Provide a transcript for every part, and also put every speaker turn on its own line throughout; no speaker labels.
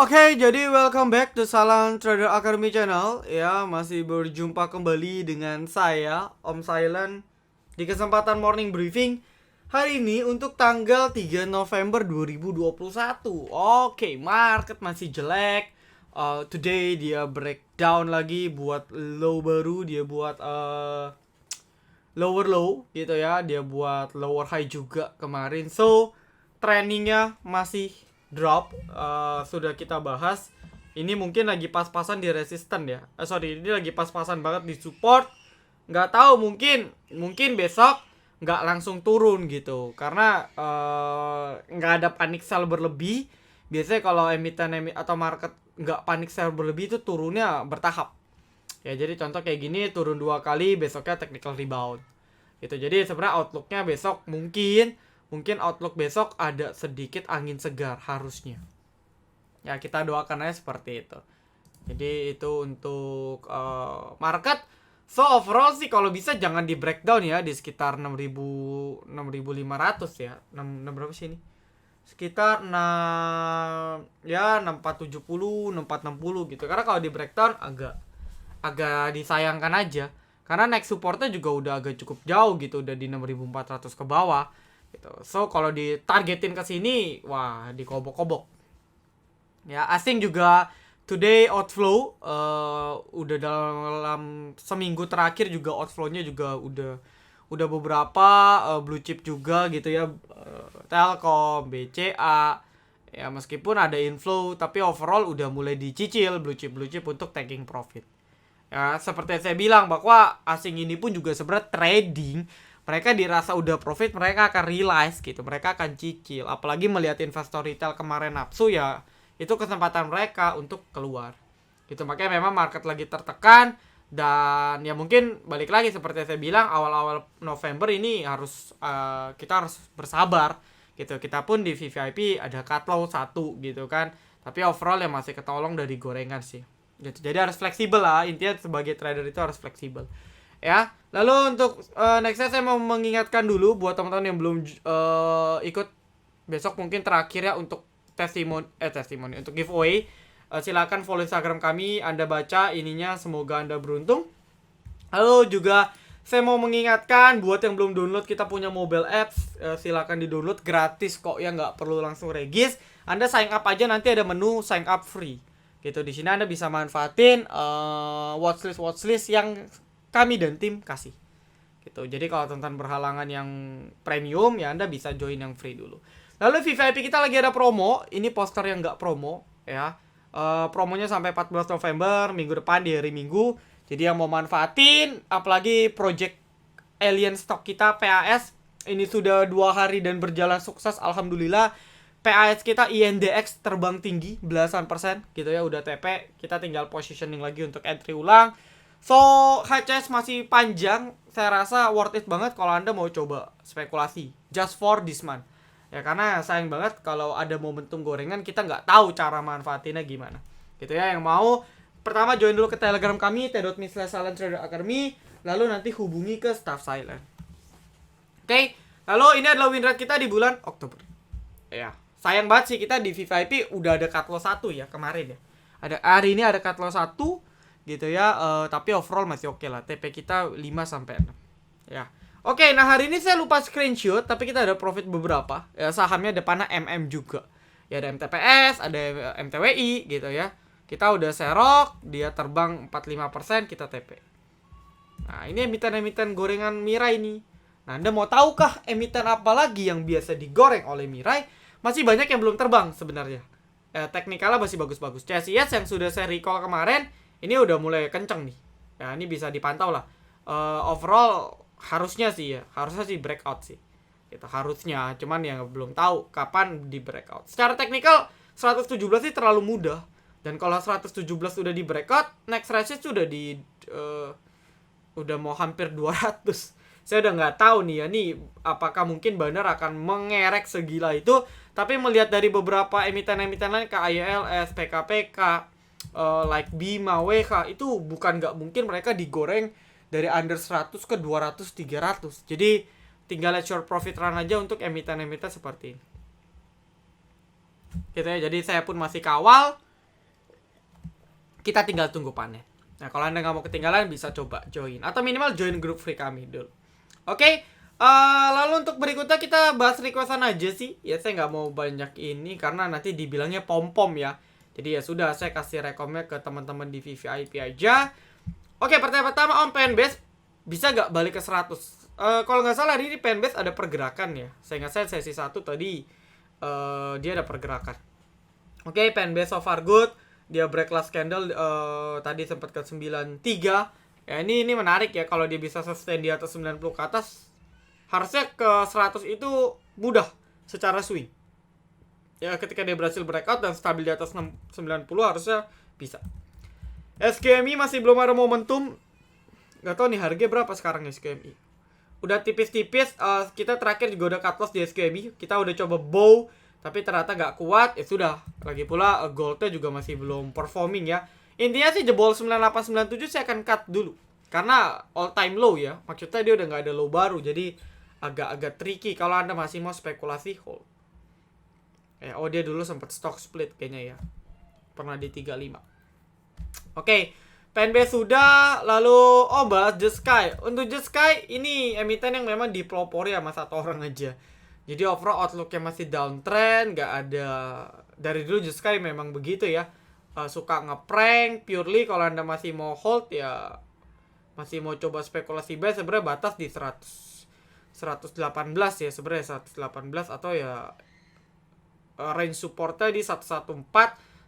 Oke, jadi welcome back to Salam Trader Academy Channel. Ya, masih berjumpa kembali dengan saya, Om Silent, di kesempatan morning briefing hari ini untuk tanggal 3 November 2021. Oke, market masih jelek. Today dia breakdown lagi buat low baru, dia buat lower low gitu ya, dia buat lower high juga kemarin. So, trainingnya masih drop. Sudah kita bahas. Ini mungkin lagi pas-pasan di resisten ya. Ini lagi pas-pasan banget di support. Nggak tahu, mungkin besok nggak langsung turun gitu, karena nggak ada panic sell berlebih. Biasanya kalau emiten atau market nggak panic sell berlebih itu turunnya bertahap. Ya, jadi contoh kayak gini, turun 2 kali, besoknya technical rebound gitu. Jadi sebenarnya outlooknya besok mungkin outlook besok ada sedikit angin segar harusnya. Ya, kita doakan aja seperti itu. Jadi itu untuk market. So overall sih kalau bisa jangan di breakdown ya, di sekitar 6.000 6.500 ya. 6 berapa sih ini? Sekitar 6 ya 6470, 6460 gitu. Karena kalau di breakdown agak disayangkan aja, karena next supportnya juga udah agak cukup jauh gitu, udah di 6.400 ke bawah gitu. So kalau ditargetin ke sini, wah, dikobok-kobok. Ya, asing juga today outflow udah dalam seminggu terakhir juga outflow-nya juga udah beberapa blue chip juga gitu ya, Telkom, BCA. Ya, meskipun ada inflow tapi overall udah mulai dicicil blue chip untuk taking profit. Ya, seperti saya bilang bahwa asing ini pun juga sebenarnya trading. Mereka dirasa udah profit, mereka akan realize gitu, mereka akan cicil. Apalagi melihat investor retail kemarin nafsu, ya itu kesempatan mereka untuk keluar gitu. Makanya memang market lagi tertekan. Dan ya mungkin balik lagi seperti saya bilang, awal-awal November ini harus kita harus bersabar gitu. Kita pun di VVIP ada cut low 1 gitu kan. Tapi overall ya masih ketolong dari gorengan sih gitu. Jadi harus fleksibel lah, intinya sebagai trader itu harus fleksibel ya. Lalu untuk nextnya saya mau mengingatkan dulu buat teman-teman yang belum ikut, besok mungkin terakhir ya untuk testimoni untuk giveaway. Silakan follow Instagram kami, Anda baca ininya, semoga Anda beruntung. Lalu juga saya mau mengingatkan buat yang belum download, kita punya mobile apps, silakan di download gratis kok ya, nggak perlu langsung regis. Anda sign up aja, nanti ada menu sign up free gitu. Di sini Anda bisa manfaatin watchlist yang kami dan tim kasih gitu. Jadi kalau teman-teman berhalangan yang premium, ya Anda bisa join yang free dulu. Lalu VVIP kita lagi ada promo. Ini poster yang nggak promo ya. Promonya sampai 14 November, minggu depan di hari Minggu. Jadi yang mau manfaatin, apalagi project alien stock kita PAS ini sudah 2 hari dan berjalan sukses, alhamdulillah. PAS kita INDX terbang tinggi belasan persen gitu ya, udah TP, kita tinggal positioning lagi untuk entry ulang. So HCS masih panjang, saya rasa worth it banget kalau Anda mau coba spekulasi just for this month ya, karena sayang banget kalau ada momentum gorengan kita nggak tahu cara manfaatinnya gimana gitu ya. Yang mau pertama join dulu ke Telegram kami t.me/silenttraderacademy, lalu nanti hubungi ke staff Silent. Oke, lalu ini adalah win rate kita di bulan Oktober ya. Sayang banget sih, kita di VVIP udah ada cut loss 1 ya kemarin ya. Hari ini ada cut loss 1 gitu ya, tapi overall masih oke lah. TP kita 5 sampai 6 ya. Oke, nah hari ini saya lupa screenshot, tapi kita ada profit beberapa ya, sahamnya depannya MM juga ya, ada MTPS, ada MTWI gitu ya. Kita udah serok, dia terbang 45%, kita TP. Nah, ini emiten-emiten gorengan Mirai ini. Nah, Anda mau tahukah emiten apa lagi yang biasa digoreng oleh Mirai? Masih banyak yang belum terbang sebenarnya. Teknikalnya masih bagus-bagus. CSIS yang sudah saya recall kemarin, ini udah mulai kenceng nih. Ya, ini bisa dipantau lah. Overall harusnya sih breakout sih. Gitu, harusnya. Cuman yang belum tahu kapan di breakout. Secara teknikal 117 sih terlalu mudah. Dan kalau 117 udah di breakout, next resist sudah di udah mau hampir 200. Saya udah nggak tahu nih ya, nih apakah mungkin benar akan mengerek segila itu. Tapi melihat dari beberapa emiten-emiten lain, KILS, PKPK, like Bima, WH, itu bukan nggak mungkin mereka digoreng dari under 100 ke 200, 300. Jadi tinggal let short profit run aja untuk emiten-emiten seperti ini gitu ya. Jadi saya pun masih kawal kita tinggal tunggu panen. Nah, kalau Anda nggak mau ketinggalan, bisa coba join. Atau minimal join grup free kami dulu. Oke, lalu untuk berikutnya kita bahas requestan aja sih. Ya, saya nggak mau banyak ini, karena nanti dibilangnya pom-pom ya. Jadi ya sudah, saya kasih rekomnya ke teman-teman di VVIP aja. Oke, pertama on Fanbase, bisa nggak balik ke 100? Kalau nggak salah hari ini Fanbase ada pergerakan ya. Saya ingat saya sesi 1 tadi, dia ada pergerakan. Oke, Fanbase so far good. Dia break last candle, tadi sempat ke 93. Ya ini menarik ya, kalau dia bisa sustain di atas 90 ke atas, harusnya ke 100 itu mudah secara swing. Ya ketika dia berhasil breakout dan stabil di atas 90 harusnya bisa. SKMI masih belum ada momentum. Gak tau nih harga berapa sekarang SKMI. Udah tipis-tipis, kita terakhir juga udah cut loss di SKMI. Kita udah coba bow, tapi ternyata gak kuat. Ya sudah, lagi pula goldnya juga masih belum performing ya. Intinya sih jebol 9897 saya akan cut dulu, karena all time low ya. Maksudnya dia udah gak ada low baru, jadi agak-agak tricky kalau Anda masih mau spekulasi hold. Oh dia dulu sempat stock split kayaknya ya, pernah di 35. Oke, Fanbase sudah. Lalu bahas Just Sky. Untuk Just Sky ini emiten yang memang dipelopori sama satu orang aja. Jadi overall outlooknya masih downtrend, gak ada. Dari dulu Just Sky memang begitu ya, suka ngeprank. Purely kalau Anda masih mau hold ya, masih mau coba spekulasi buy, sebenarnya batas di 118 ya, sebenarnya 118, atau ya range supportnya di 114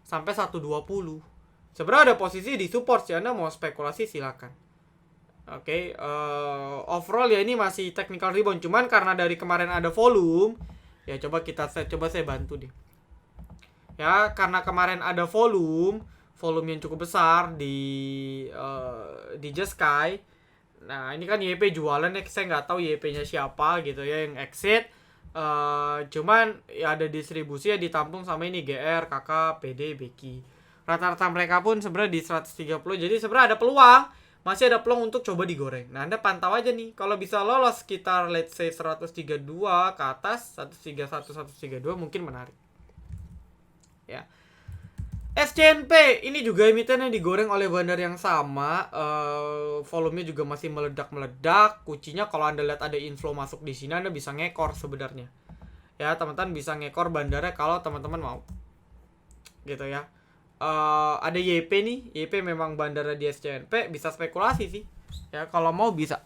sampai 120. Sebenarnya ada posisi di support sih, Anda mau spekulasi silakan. Oke, overall ya ini masih technical rebound, cuman karena dari kemarin ada volume, ya coba saya bantu deh. Ya, karena kemarin ada volume yang cukup besar di Just Sky. Nah, ini kan YP jualan ya, saya nggak tahu YP-nya siapa gitu ya yang exit. Cuman ya ada distribusi ya, ditampung sama ini GR, KK, PD, Beki. Rata-rata mereka pun sebenarnya di 130. Jadi sebenarnya ada peluang, masih ada peluang untuk coba digoreng. Nah, Anda pantau aja nih, kalau bisa lolos sekitar let's say 132 ke atas, 131, 132 mungkin menarik. Ya. SCNP ini juga emiten yang digoreng oleh bandar yang sama. Volumenya juga masih meledak-meledak. Kuncinya kalau Anda lihat ada inflow masuk di sini, Anda bisa ngekor sebenarnya. Ya, teman-teman bisa ngekor bandarnya kalau teman-teman mau. Gitu ya. Ada YP nih. YP memang bandarnya di SCNP, bisa spekulasi sih. Ya, kalau mau bisa.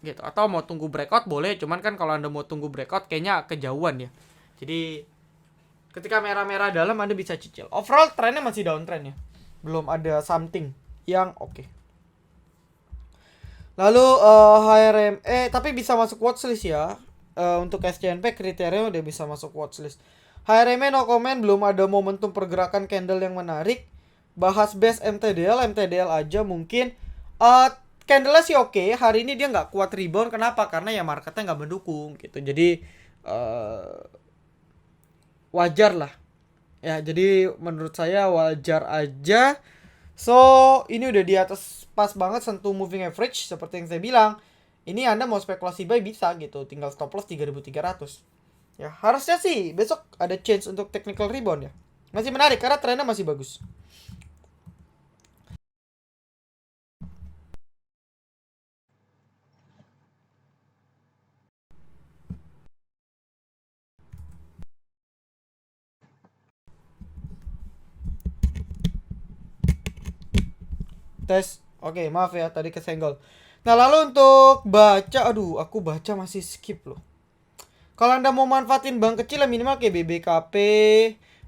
Gitu. Atau mau tunggu breakout boleh, cuman kan kalau Anda mau tunggu breakout kayaknya kejauhan ya. Jadi ketika merah-merah dalam Anda bisa cicil. Overall trennya masih downtrend ya, belum ada something yang oke. Lalu HRME tapi bisa masuk watchlist ya. Untuk SCNP kriteria udah bisa masuk watchlist. HRME no comment, belum ada momentum pergerakan candle yang menarik. Bahas base MTDL aja mungkin. Candle-nya sih oke. Hari ini dia nggak kuat rebound. Kenapa? Karena ya marketnya nggak mendukung gitu. Jadi wajar lah ya, jadi menurut saya wajar aja. So ini udah di atas pas banget sentuh moving average seperti yang saya bilang. Ini Anda mau spekulasi buy bisa gitu, tinggal stop loss 3.300 ya. Harusnya sih besok ada chance untuk technical rebound ya, masih menarik karena trennya masih bagus. Tes. Oke, maaf ya tadi kesenggol. Nah, lalu untuk baca, aduh, aku baca masih skip loh. Kalau Anda mau manfaatin bank kecil ya minimal kayak BBKP,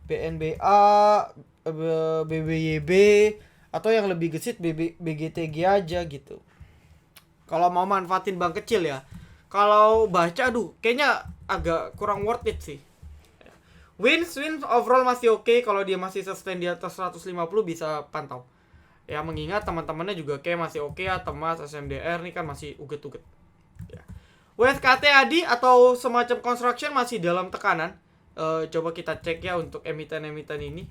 BNBA, BBYB, atau yang lebih gesit BGTG aja gitu. Kalau mau manfaatin bank kecil ya. Kalau baca, aduh, kayaknya agak kurang worth it sih. Wins overall masih oke. Kalau dia masih sustain di atas 150 bisa pantau. Ya, mengingat teman-temannya juga kayak masih oke ya, Temas, SMDR nih kan masih uget-uget. Ya. WSKT Adi atau semacam construction masih dalam tekanan. Coba kita cek ya untuk emiten-emiten ini.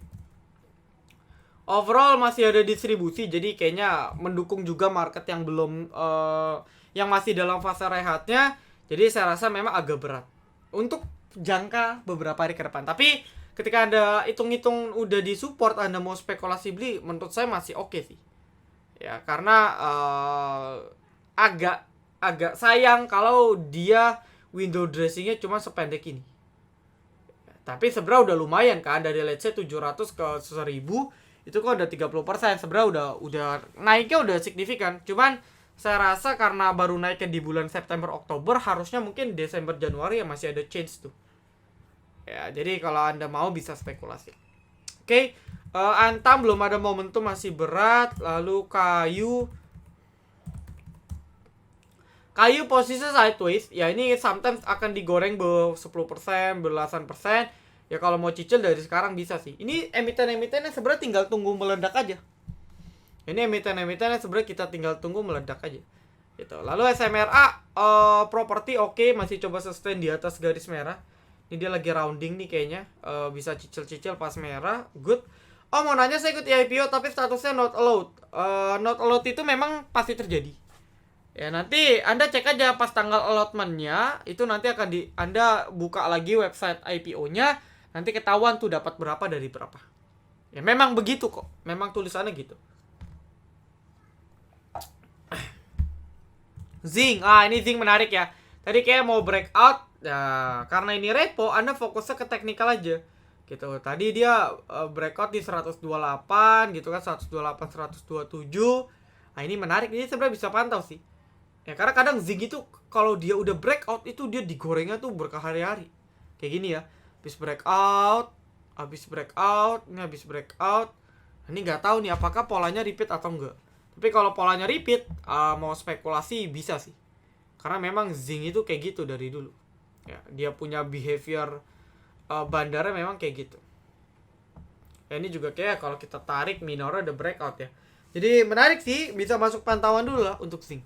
Overall masih ada distribusi, jadi kayaknya mendukung juga market yang belum yang masih dalam fase rehatnya. Jadi saya rasa memang agak berat untuk jangka beberapa hari ke depan. Tapi ketika Anda hitung-hitung udah di support, Anda mau spekulasi beli, menurut saya masih oke sih. Ya, karena agak sayang kalau dia window dressingnya cuma sependek ini. Tapi sebenarnya udah lumayan kan, dari let's say 700 ke 1000 itu kok udah 30%. Sebenarnya udah naiknya udah signifikan. Cuman saya rasa karena baru naiknya di bulan September Oktober, harusnya mungkin Desember Januari ya masih ada change tuh. Ya, jadi kalau Anda mau bisa spekulasi. Oke, Antam belum ada momentum, masih berat. Lalu kayu posisi sideways, ya ini sometimes akan digoreng 10%, belasan persen. Ya kalau mau cicil dari sekarang bisa sih. Ini emiten-emitennya sebenarnya tinggal tunggu meledak aja. Ini emiten-emitennya sebenarnya kita tinggal tunggu meledak aja. Gitu. Lalu SMRA properti oke, masih coba sustain di atas garis merah. Ini dia lagi rounding nih kayaknya. Bisa cicil-cicil pas merah, good. Oh, mau nanya, saya ikut IPO tapi statusnya not allowed. Not allowed itu memang pasti terjadi. Ya, nanti Anda cek aja pas tanggal allotment-nya, itu nanti akan Anda buka lagi website IPO-nya, nanti ketahuan tuh dapat berapa dari berapa. Ya memang begitu kok, memang tulisannya gitu. Zing, ini Zing menarik ya. Tadi kayak mau breakout, ya karena ini repo, Anda fokusnya ke teknikal aja. Gitu. Tadi dia breakout di 128 gitu kan, 128 127. Nah, ini menarik, ini sebenarnya bisa pantau sih. Ya karena kadang Zing itu kalau dia udah breakout itu dia digorengnya tuh berhari-hari. Kayak gini ya. Habis breakout, ini habis breakout. Ini nggak tahu nih apakah polanya repeat atau enggak. Tapi kalau polanya repeat, mau spekulasi bisa sih. Karena memang Zing itu kayak gitu dari dulu. Ya, dia punya behavior bandara memang kayak gitu. Ya, ini juga kayak kalau kita tarik minornya udah breakout ya. Jadi menarik sih, bisa masuk pantauan dulu lah untuk Zing.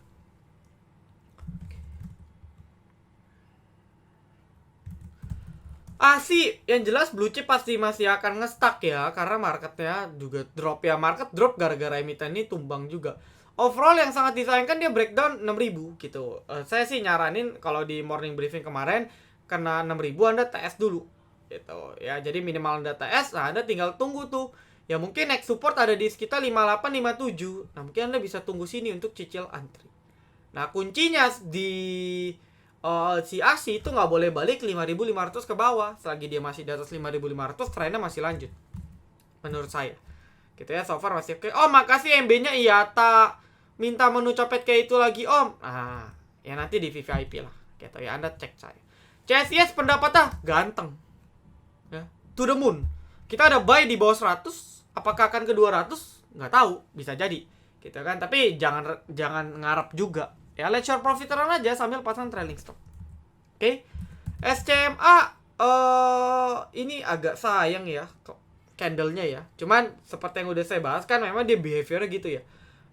Sih, yang jelas blue chip pasti masih akan nge-stuck ya, karena marketnya juga drop ya. Market drop gara-gara emiten ini tumbang juga. Overall yang sangat disayangkan dia breakdown 6000 gitu. Saya sih nyaranin kalau di morning briefing kemarin kena 6000 Anda TS dulu gitu ya. Jadi minimal Anda TS, nah Anda tinggal tunggu tuh. Ya mungkin next support ada di sekitar 5857. Nah, mungkin Anda bisa tunggu sini untuk cicil antri. Nah, kuncinya di si ASI itu nggak boleh balik 5.500 ke bawah. Selagi dia masih di atas 5.500, trennya masih lanjut. Menurut saya. Gitu ya, so far masih oke. Oh, makasih MB-nya IATA. Minta menu copet kayak itu lagi, Om. Nah, ya nanti di VVIP lah. Gitu ya, Anda cek saya. CSIS pendapatnya ganteng. Ya, to the moon. Kita ada buy di bawah 100. Apakah akan ke 200? Nggak tahu, bisa jadi. Gitu kan, tapi jangan ngarap juga. Ya, let your profit run aja sambil pasang trailing stop. Oke. SCMA ini agak sayang ya candlenya ya. Cuman seperti yang udah saya bahas kan memang dia behaviornya gitu ya.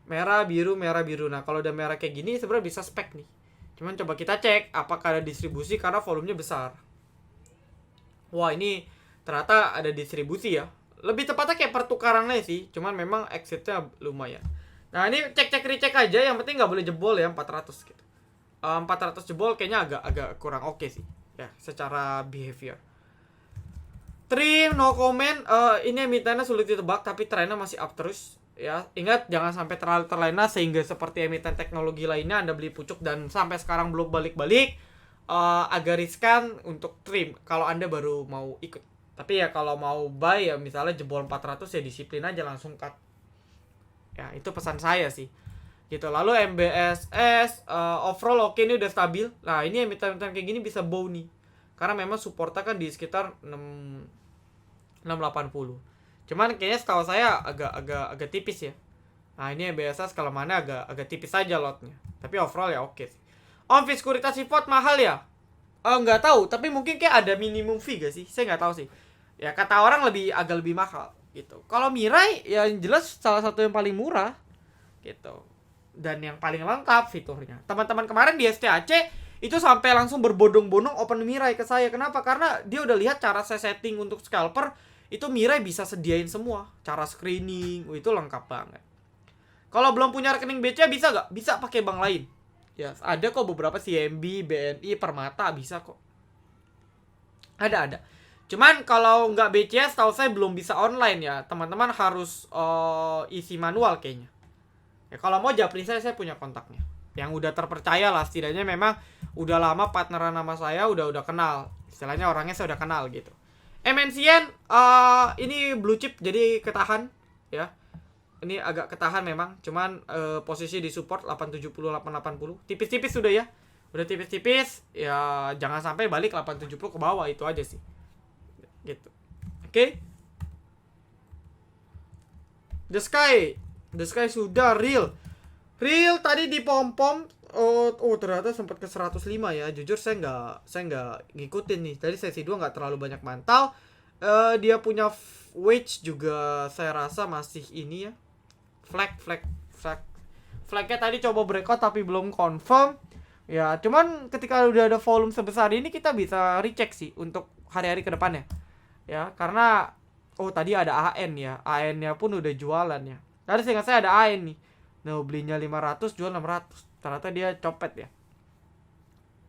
Merah biru merah biru. Nah, kalau udah merah kayak gini sebenarnya bisa spek nih. Cuman coba kita cek apakah ada distribusi karena volumenya besar. Wah, ini ternyata ada distribusi ya. Lebih tepatnya kayak pertukarannya sih. Cuman memang exitnya lumayan. Nah, ini cek recheck aja, yang penting nggak boleh jebol ya 400 gitu. 400 jebol kayaknya agak kurang oke sih ya secara behavior. Trim no comment, ini emitennya sulit ditebak tapi trennya masih up terus ya. Ingat jangan sampai terlalu terlena sehingga seperti emiten teknologi lainnya Anda beli pucuk dan sampai sekarang belum balik-balik. Agak riskan untuk trim kalau Anda baru mau ikut. Tapi ya kalau mau buy ya misalnya jebol 400 ya disiplin aja langsung cut. Ya, itu pesan saya sih. Gitu. Lalu MBSS overall oke, ini udah stabil. Nah, ini emiten-emiten kayak gini bisa bow nih. Karena memang supportnya kan di sekitar 680. Cuman kayaknya setahu saya agak tipis ya. Nah, ini MBSS kalau mana agak tipis aja lotnya. Tapi overall ya oke sih. Sekuritas pivot mahal ya? Nggak tahu, tapi mungkin kayak ada minimum fee gak sih? Saya nggak tahu sih. Ya kata orang agak lebih mahal gitu. Kalau Mirai ya yang jelas salah satu yang paling murah gitu. Dan yang paling lengkap fiturnya. Teman-teman kemarin di STAC itu sampai langsung berbondong-bondong open Mirai ke saya. Kenapa? Karena dia udah lihat cara saya setting untuk scalper, itu Mirai bisa sediain semua. Cara screening, itu lengkap banget. Kalau belum punya rekening BCA bisa nggak? Bisa pakai bank lain. Ya, ada kok beberapa CMB, BNI, Permata bisa kok. Ada. Cuman kalau nggak BCS tahu saya belum bisa online ya. Teman-teman harus isi manual kayaknya. Ya kalau mau japri saya punya kontaknya. Yang udah terpercaya lah, setidaknya memang udah lama partneran sama saya, udah kenal. Istilahnya orangnya saya udah kenal gitu. MNCN ini blue chip jadi ketahan ya. Ini agak ketahan memang, cuman posisi di support 870 880. Tipis-tipis sudah ya. Udah tipis-tipis ya, jangan sampai balik 870 ke bawah, itu aja sih. Gitu. Oke. The Sky sudah real tadi di pom-pom. Ternyata sempat ke 105 ya. Jujur saya nggak ngikutin nih. Tadi sesi 2 nggak terlalu banyak mantau. Dia punya wedge juga saya rasa masih ini ya. Flagnya tadi coba breakout tapi belum confirm. Ya, cuman ketika udah ada volume sebesar ini kita bisa recheck sih untuk hari-hari ke depannya. Ya, karena tadi ada AN ya. AN-nya pun udah jualan ya. Tadi seingat saya ada AN nih. Nah, belinya 500, jual 600. Ternyata dia copet ya.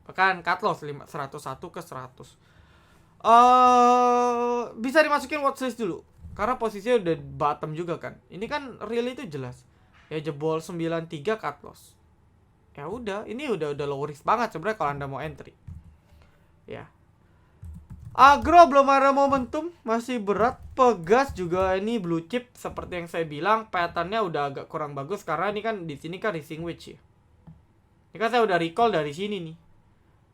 Bahkan cut loss 101 ke 100. Bisa dimasukin watchlist dulu. Karena posisinya udah bottom juga kan. Ini kan real itu jelas. Ya jebol 93 cut loss. Ya udah, ini udah low risk banget sebenarnya kalau Anda mau entry. Ya. Agro belum ada momentum, masih berat. Pegas juga ini blue chip seperti yang saya bilang, patternnya udah agak kurang bagus karena ini kan di sini kan rising wedge ya. Ini kan saya udah recall dari sini nih.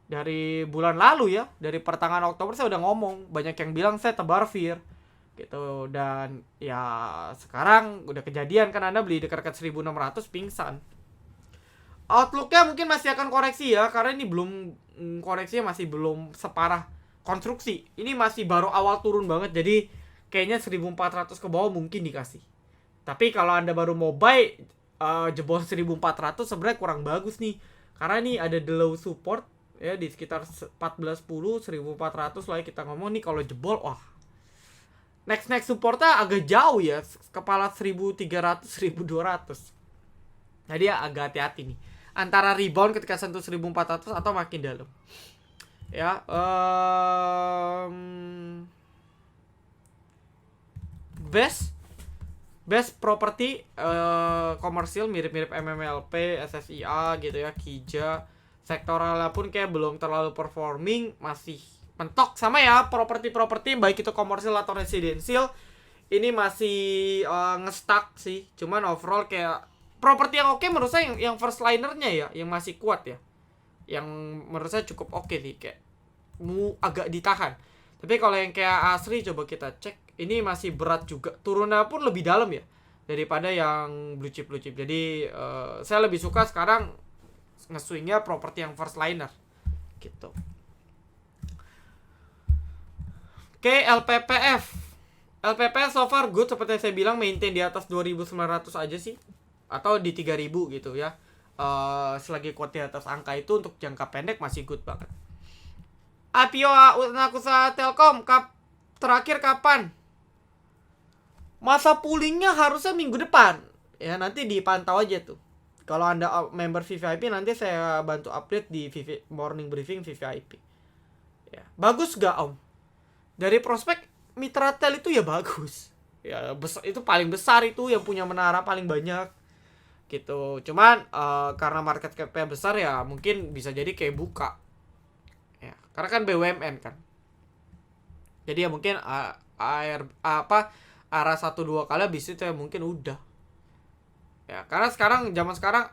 Dari bulan lalu ya, dari pertengahan Oktober saya udah ngomong, banyak yang bilang saya tebar fear gitu, dan ya sekarang udah kejadian kan, Anda beli dekat-dekat 1600 pingsan. Outlooknya mungkin masih akan koreksi ya, karena ini belum koreksinya masih belum separah konstruksi. Ini masih baru awal turun banget, jadi kayaknya 1400 ke bawah mungkin dikasih. Tapi kalau Anda baru mau buy jebol 1400 sebenarnya kurang bagus nih, karena ini ada the low support ya di sekitar 1410 1400 lah ya kita ngomong nih. Kalau jebol wah, next supportnya agak jauh ya, kepala 1300 1200. Jadi ya agak hati-hati nih antara rebound ketika sentuh 1400 atau makin dalam ya. Best property komersil mirip-mirip MMLP, SSIA gitu ya, Kija. Sektoralnya pun kayak belum terlalu performing, masih mentok. Sama ya, properti baik itu komersil atau residensial ini masih nge-stuck sih. Cuman overall kayak properti yang oke menurut saya yang first linernya ya, yang masih kuat ya, yang menurut saya cukup oke nih, kayak agak ditahan. Tapi kalau yang kayak Asri coba kita cek, ini masih berat juga, turunnya pun lebih dalam ya daripada yang blue chip. Jadi saya lebih suka sekarang nge-swingnya properti yang first liner gitu. Oke, LPPF so far good, seperti yang saya bilang, maintain di atas 2900 aja sih, atau di 3000 gitu ya. Selagi kuat di atas angka itu untuk jangka pendek masih good banget. IPO Usaha Telkom terakhir kapan? Masa poolingnya harusnya minggu depan ya, nanti dipantau aja tuh. Kalau Anda member VVIP nanti saya bantu update di morning briefing VVIP ya. Bagus gak Om? Dari prospek Mitratel itu ya bagus ya, itu paling besar, itu yang punya menara paling banyak gitu. Cuman karena market cap-nya besar ya mungkin bisa jadi kayak buka ya, karena kan BUMN kan. Jadi ya mungkin arah 1-2 kali habis itu ya mungkin udah ya, karena zaman sekarang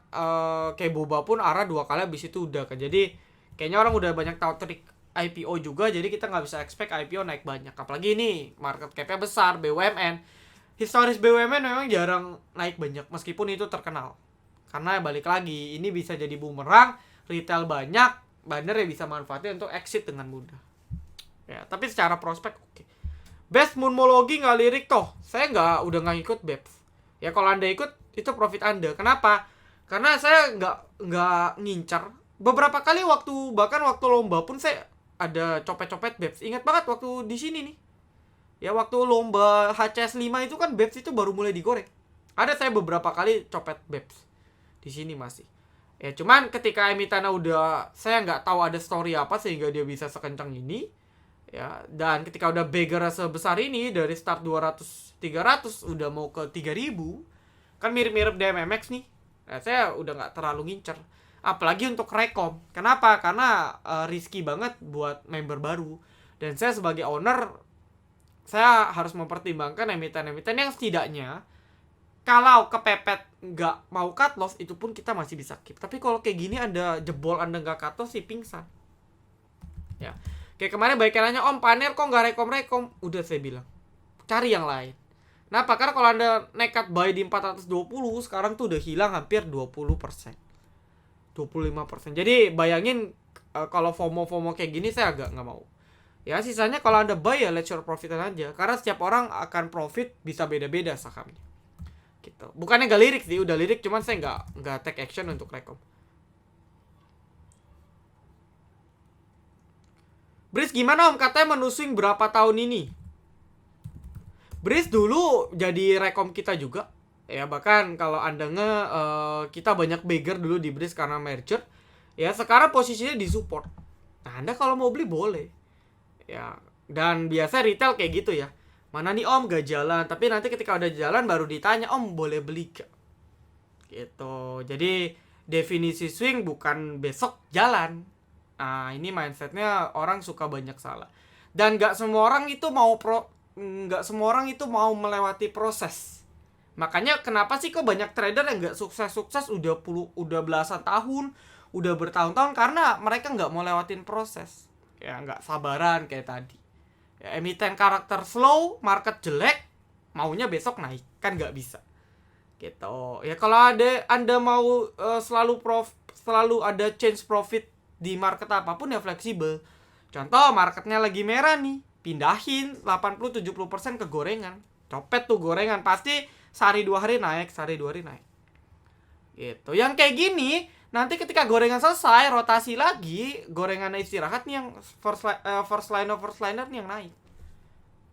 kayak boba pun arah 2 kali habis itu udah kan. Jadi kayaknya orang udah banyak tahu trik IPO juga, jadi kita nggak bisa expect IPO naik banyak, apalagi ini market cap-nya besar BUMN. Historis BUMN memang jarang naik banyak meskipun itu terkenal, karena balik lagi ini bisa jadi bumerang, retail banyak, banner ya bisa manfaatnya untuk exit dengan mudah ya. Tapi secara prospek oke. Best Moonmology nggak lirik toh, saya udah nggak ikut BEPS ya. Kalau Anda ikut itu profit Anda. Kenapa? Karena saya nggak ngincar. Beberapa kali bahkan waktu lomba pun saya ada copet-copet BEPS. Ingat banget waktu di sini nih ya, waktu lomba HCS 5 itu kan BEPS itu baru mulai digoreng. Ada saya beberapa kali copet BEPS di sini masih ya. Cuman ketika Emitana udah, saya nggak tahu ada story apa sehingga dia bisa sekencang ini Ya, dan ketika udah beggar sebesar ini dari start 200 300 udah mau ke 3000, kan mirip-mirip DMMX nih. Nah, saya udah nggak terlalu ngincer. Apalagi untuk rekom. Kenapa? Karena risky banget buat member baru. Dan saya sebagai owner, saya harus mempertimbangkan emiten-emiten yang setidaknya kalau kepepet nggak mau cut loss, itu pun kita masih bisa keep. Tapi kalau kayak gini Anda jebol, Anda nggak cut loss sih pingsan. Ya. Kayak kemarin banyak yang nanya, Om Paner kok nggak rekom-rekom? Udah saya bilang, cari yang lain. Kenapa? Karena kalau Anda nekat buy di 420, sekarang tuh udah hilang hampir 20%. 25%. Jadi bayangin kalau FOMO kayak gini saya agak nggak mau. Ya sisanya kalau Anda buy ya let your profit aja. Karena setiap orang akan profit bisa beda-beda sahamnya. Gitu. Bukannya nggak lirik sih, udah lirik, cuman saya nggak take action untuk rekom. Breeze gimana Om? Katanya menu swing berapa tahun ini? Breeze dulu jadi rekom kita juga. Ya bahkan kalau Anda kita banyak beggar dulu di Breeze karena merger. Ya sekarang posisinya di support. Nah, Anda kalau mau beli boleh. Ya, dan biasa retail kayak gitu ya. Mana nih Om gak jalan, tapi nanti ketika udah jalan baru ditanya, Om boleh beli gak? Gitu. Jadi definisi swing bukan besok jalan. Nah, ini mindsetnya orang suka banyak salah. Dan gak semua orang itu mau melewati proses. Makanya kenapa sih kok banyak trader yang gak sukses-sukses udah belasan tahun, udah bertahun-tahun, karena mereka gak mau lewatin proses. Ya gak sabaran kayak tadi. Ya, emiten karakter slow, market jelek, maunya besok naik, kan gak bisa. Gitu. Ya kalau Anda mau selalu ada change profit di market apapun ya fleksibel. Contoh marketnya lagi merah nih, pindahin 80-70% ke gorengan. Copet tuh gorengan, pasti sehari 2 hari naik, sehari 2 hari naik. Gitu. Yang kayak gini, nanti ketika gorengan selesai, rotasi lagi, gorengan istirahat nih yang first liner nih yang naik.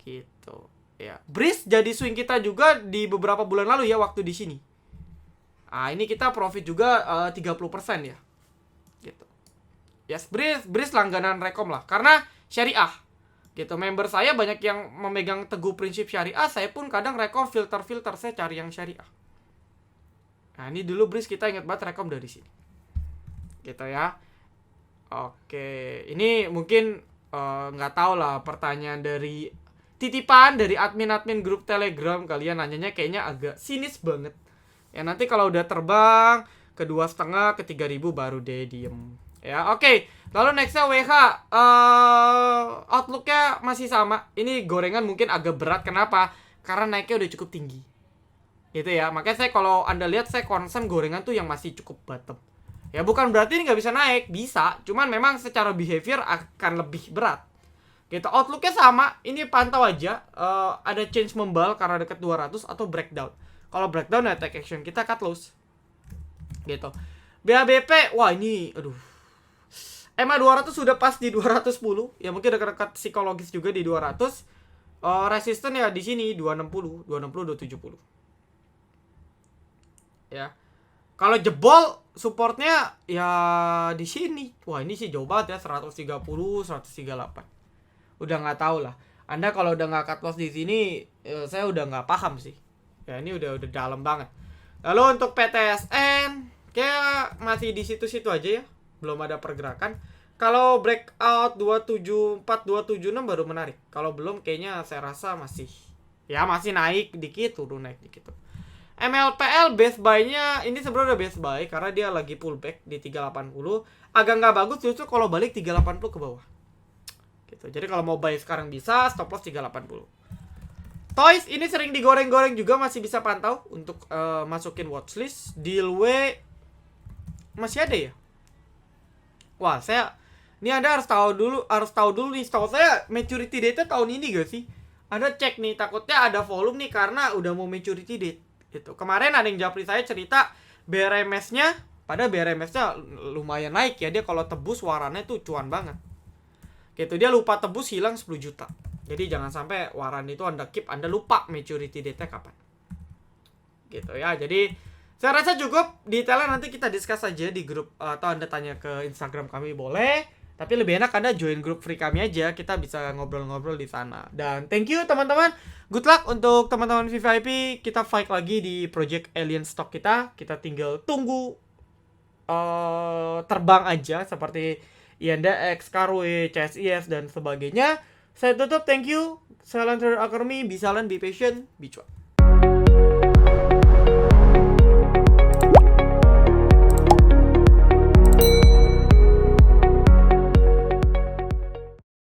Gitu. Ya, Breeze jadi swing kita juga di beberapa bulan lalu ya waktu di sini. Ah, ini kita profit juga 30% ya. Gitu. Yes, Breeze langganan rekom lah karena syariah. Gitu. Member saya banyak yang memegang teguh prinsip syariah, saya pun kadang rekom filter saya cari yang syariah. Nah, ini dulu Breeze kita ingat banget rekom dari sini. Gitu ya. Oke, ini mungkin nggak tahu lah pertanyaan dari titipan dari admin grup Telegram, kalian nanyanya kayaknya agak sinis banget. Ya nanti kalau udah terbang ke 2,5 ke 3.000 baru deh diem. Ya oke. Lalu nextnya WH, outlooknya masih sama. Ini gorengan mungkin agak berat, kenapa? Karena naiknya udah cukup tinggi. Gitu ya. Makanya saya kalau Anda lihat saya concern gorengan tuh yang masih cukup bottom. Ya bukan berarti ini nggak bisa naik, bisa. Cuman memang secara behavior akan lebih berat. Gitu, outlooknya sama. Ini pantau aja ada change membal karena deket 200 atau breakdown. Kalau breakdown ya take action, kita cut loss. Gitu. BABP, wah ini aduh. MA 200 sudah pas di 210. Ya mungkin dekat-dekat psikologis juga di 200. Resisten ya di sini 260, 270. Ya. Kalau jebol supportnya ya di sini. Wah, ini sih jauh banget ya 130, 138. Udah nggak tahu lah. Anda kalau udah nggak cut loss di sini, saya udah nggak paham sih. Ya ini udah dalam banget. Lalu untuk PTSN, kayak masih di situ-situ aja ya, belum ada pergerakan. Kalau breakout 274, 276 baru menarik. Kalau belum, kayaknya saya rasa masih naik dikit, turun naik dikit. MLPL base buy-nya ini sebenarnya udah base buy karena dia lagi pullback di 380. Agak nggak bagus justru kalau balik 380 ke bawah. Gitu. Jadi kalau mau buy sekarang bisa, stop loss 380. Toys ini sering digoreng-goreng juga, masih bisa pantau untuk masukin watchlist. Dealway masih ada ya? Wah, ini Anda harus tahu dulu nih. Setahu saya maturity date tahun ini gak sih? Anda cek nih, takutnya ada volume nih karena udah mau maturity date. Gitu. Kemarin ada yang japri saya cerita BRMS-nya, pada BRMS-nya lumayan naik ya. Dia kalau tebus warannya tuh cuan banget. Gitu, dia lupa tebus hilang 10 juta. Jadi jangan sampai waran itu Anda keep, Anda lupa maturity date-nya kapan. Gitu ya. Jadi saya rasa cukup, detailnya nanti kita discuss aja di grup atau Anda tanya ke Instagram kami boleh. Tapi lebih enak Anda join grup free kami aja, kita bisa ngobrol-ngobrol di sana. Dan thank you teman-teman. Good luck untuk teman-teman VVIP. Kita fight lagi di project Alien Stock kita. Kita tinggal tunggu terbang aja seperti INDX, Carway, CSIS dan sebagainya. Saya tutup, thank you. Salam Academy, be silent, be patient, be cuan.